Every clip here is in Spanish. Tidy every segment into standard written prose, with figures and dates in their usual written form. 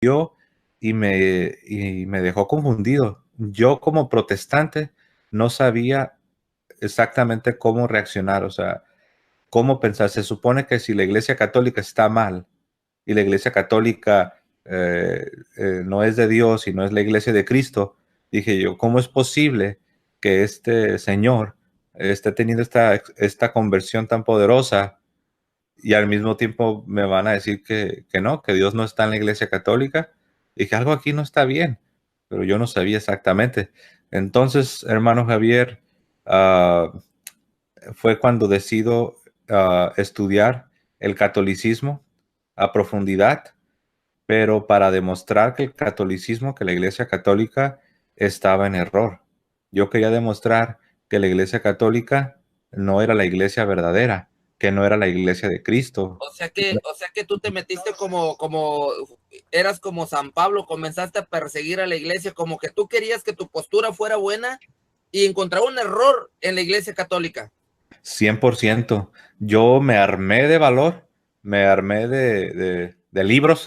dio y me dejó confundido. Yo como protestante no sabía exactamente cómo reaccionar, o sea, cómo pensar. Se supone que si la Iglesia Católica está mal y la Iglesia Católica no es de Dios y no es la Iglesia de Cristo, dije yo, ¿cómo es posible que este señor esté teniendo esta conversión tan poderosa y al mismo tiempo me van a decir que no, que Dios no está en la Iglesia Católica y que algo aquí no está bien? Pero yo no sabía exactamente. Entonces, hermano Javier, uh, fue cuando decido estudiar el catolicismo a profundidad, pero para demostrar que el catolicismo, que la Iglesia Católica estaba en error. Yo quería demostrar que la Iglesia Católica no era la iglesia verdadera, que no era la iglesia de Cristo. O sea que tú te metiste eras como San Pablo, comenzaste a perseguir a la iglesia, como que tú querías que tu postura fuera buena y encontrar un error en la iglesia católica. 100%. Yo me armé de valor, me armé de libros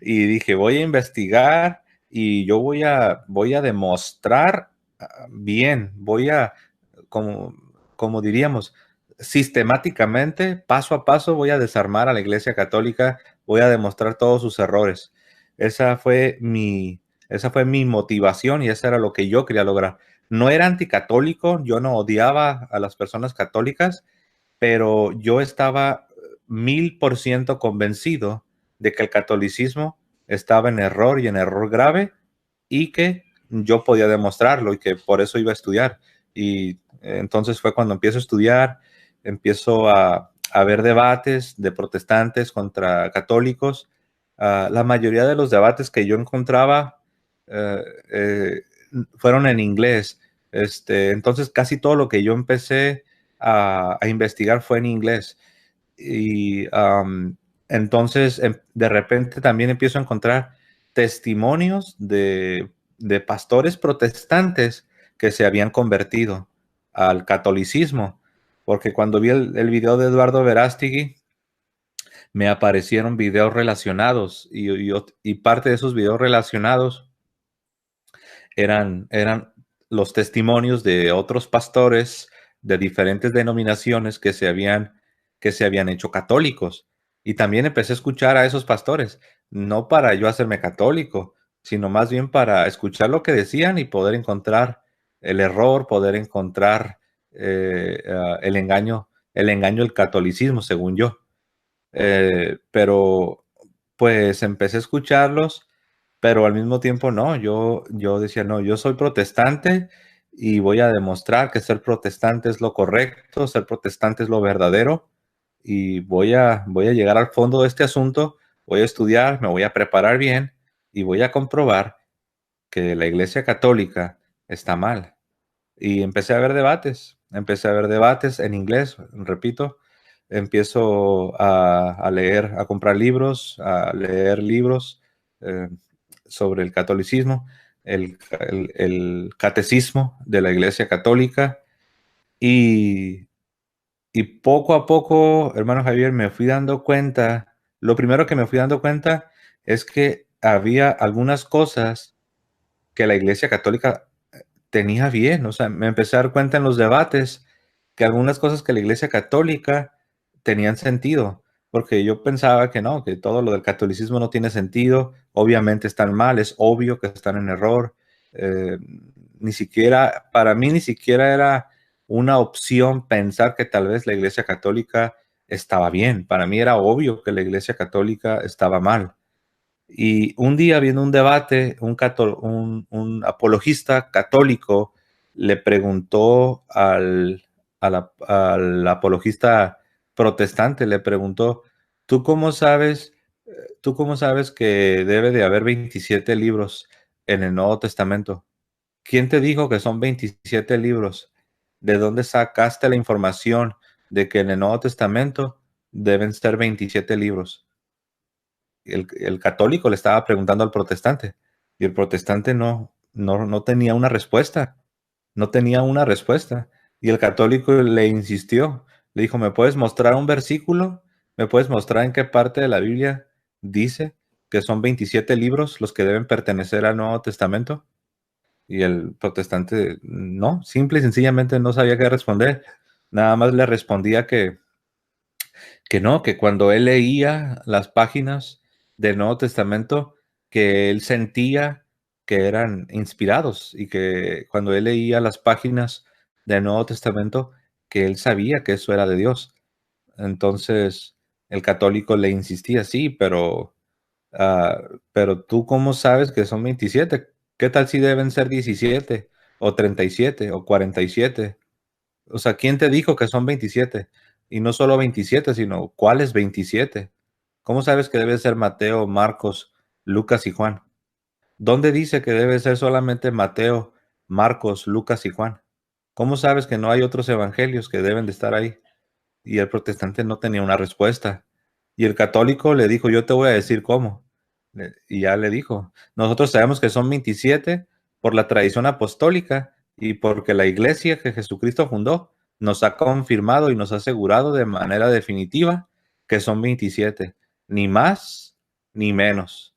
y dije, voy a investigar y yo voy a demostrar bien, como, como diríamos, sistemáticamente, paso a paso, voy a desarmar a la Iglesia Católica, voy a demostrar todos sus errores. Esa fue esa fue mi motivación y eso era lo que yo quería lograr. No era anticatólico, yo no odiaba a las personas católicas, pero yo estaba 1000% convencido de que el catolicismo estaba en error y en error grave y que yo podía demostrarlo y que por eso iba a estudiar. Y entonces fue cuando empiezo a estudiar, empiezo a ver debates de protestantes contra católicos. La mayoría de los debates que yo encontraba uh, eh, fueron en inglés. Entonces casi todo lo que yo empecé a investigar fue en inglés. Y entonces de repente también empiezo a encontrar testimonios de pastores protestantes que se habían convertido al catolicismo. Porque cuando vi el video de Eduardo Verástegui, me aparecieron videos relacionados y parte de esos videos relacionados eran los testimonios de otros pastores de diferentes denominaciones que se habían hecho católicos. Y también empecé a escuchar a esos pastores, no para yo hacerme católico, sino más bien para escuchar lo que decían y poder encontrar el error, poder encontrar el engaño del catolicismo, según yo. Pero pues empecé a escucharlos, pero al mismo tiempo no, yo decía, no, yo soy protestante y voy a demostrar que ser protestante es lo correcto, ser protestante es lo verdadero y voy a llegar al fondo de este asunto, voy a estudiar, me voy a preparar bien y voy a comprobar que la Iglesia Católica está mal. Y empecé a ver debates en inglés, repito, empiezo a leer, a comprar libros, a leer libros eh, sobre el catolicismo, el catecismo de la Iglesia Católica y, y poco a poco, hermano Javier, me fui dando cuenta, lo primero que me fui dando cuenta es que había algunas cosas que la Iglesia Católica tenía bien, o sea, me empecé a dar cuenta en los debates que algunas cosas que la Iglesia Católica tenían sentido, porque yo pensaba que no, que todo lo del catolicismo no tiene sentido, obviamente están mal, es obvio que están en error, eh, ni siquiera, para mí ni siquiera era una opción pensar que tal vez la Iglesia Católica estaba bien, para mí era obvio que la Iglesia Católica estaba mal. Y un día viendo un debate, un apologista católico le preguntó al apologista protestante, le preguntó, ¿tú cómo sabes, tú cómo sabes que debe de haber 27 libros en el Nuevo Testamento? ¿Quién te dijo que son 27 libros? ¿De dónde sacaste la información de que en el Nuevo Testamento deben ser 27 libros? El católico le estaba preguntando al protestante y el protestante no tenía una respuesta, no tenía una respuesta. Y el católico le insistió, le dijo, ¿me puedes mostrar un versículo? ¿Me puedes mostrar en qué parte de la Biblia dice que son 27 libros los que deben pertenecer al Nuevo Testamento? Y el protestante no, simple y sencillamente no sabía qué responder. Nada más le respondía que no, que cuando él leía las páginas del Nuevo Testamento, que él sentía que eran inspirados y que cuando él leía las páginas del Nuevo Testamento, que él sabía que eso era de Dios. Entonces, el católico le insistía, sí, ah, pero tú cómo sabes que son 27. ¿Qué tal si deben ser 17 o 37 o 47? O sea, ¿quién te dijo que son 27? Y no solo 27, sino ¿cuáles 27? ¿Cómo sabes que debe ser Mateo, Marcos, Lucas y Juan? ¿Dónde dice que debe ser solamente Mateo, Marcos, Lucas y Juan? ¿Cómo sabes que no hay otros evangelios que deben de estar ahí? Y el protestante no tenía una respuesta. Y el católico le dijo, yo te voy a decir cómo. Y ya le dijo, nosotros sabemos que son 27 por la tradición apostólica y porque la iglesia que Jesucristo fundó nos ha confirmado y nos ha asegurado de manera definitiva que son 27, ni más ni menos.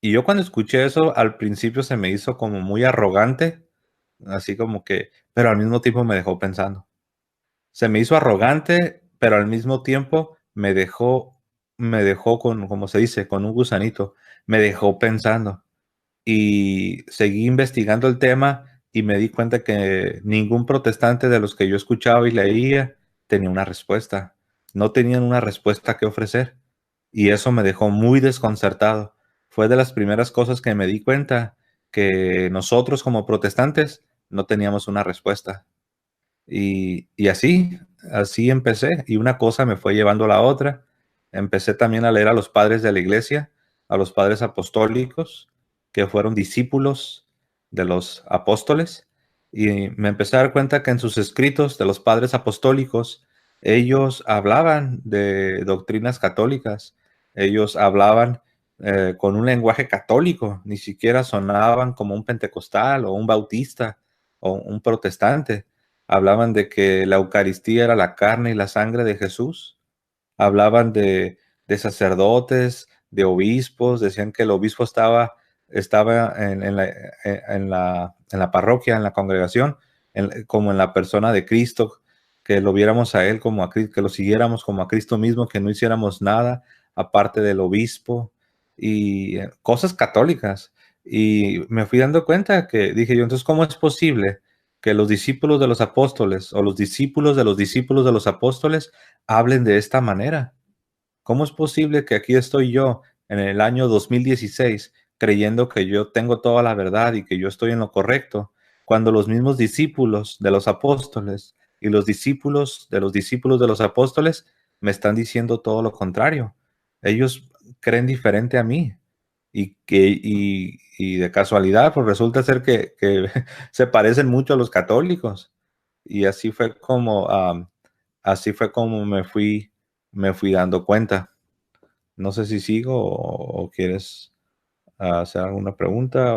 Y yo cuando escuché eso, al principio se me hizo como muy arrogante, así como que, pero al mismo tiempo me dejó pensando. Se me hizo arrogante, pero al mismo tiempo me dejó con, como se dice, con un gusanito. Me dejó pensando y seguí investigando el tema y me di cuenta que ningún protestante de los que yo escuchaba y leía tenía una respuesta. No tenían una respuesta que ofrecer y eso me dejó muy desconcertado. Fue de las primeras cosas que me di cuenta que nosotros como protestantes no teníamos una respuesta. Y así empecé. Y una cosa me fue llevando a la otra. Empecé también a leer a los padres de la iglesia, a los padres apostólicos, que fueron discípulos de los apóstoles. Y me empecé a dar cuenta que en sus escritos de los padres apostólicos, ellos hablaban de doctrinas católicas. Ellos hablaban con un lenguaje católico. Ni siquiera sonaban como un pentecostal o un bautista o un protestante. Hablaban de que la Eucaristía era la carne y la sangre de Jesús. Hablaban de sacerdotes, de obispos. Decían que el obispo estaba en la parroquia, en la congregación, como en la persona de Cristo, que lo viéramos a él como a Cristo, que lo siguiéramos como a Cristo mismo, que no hiciéramos nada aparte del obispo y cosas católicas. Y me fui dando cuenta que dije yo, entonces, ¿cómo es posible que los discípulos de los apóstoles o los discípulos de los discípulos de los apóstoles hablen de esta manera? ¿Cómo es posible que aquí estoy yo en el año 2016 creyendo que yo tengo toda la verdad y que yo estoy en lo correcto, cuando los mismos discípulos de los apóstoles y los discípulos de los apóstoles me están diciendo todo lo contrario? Ellos creen diferente a mí y de casualidad, pues resulta ser que se parecen mucho a los católicos. Y así fue como me fui dando cuenta. No sé si sigo o quieres hacer alguna pregunta.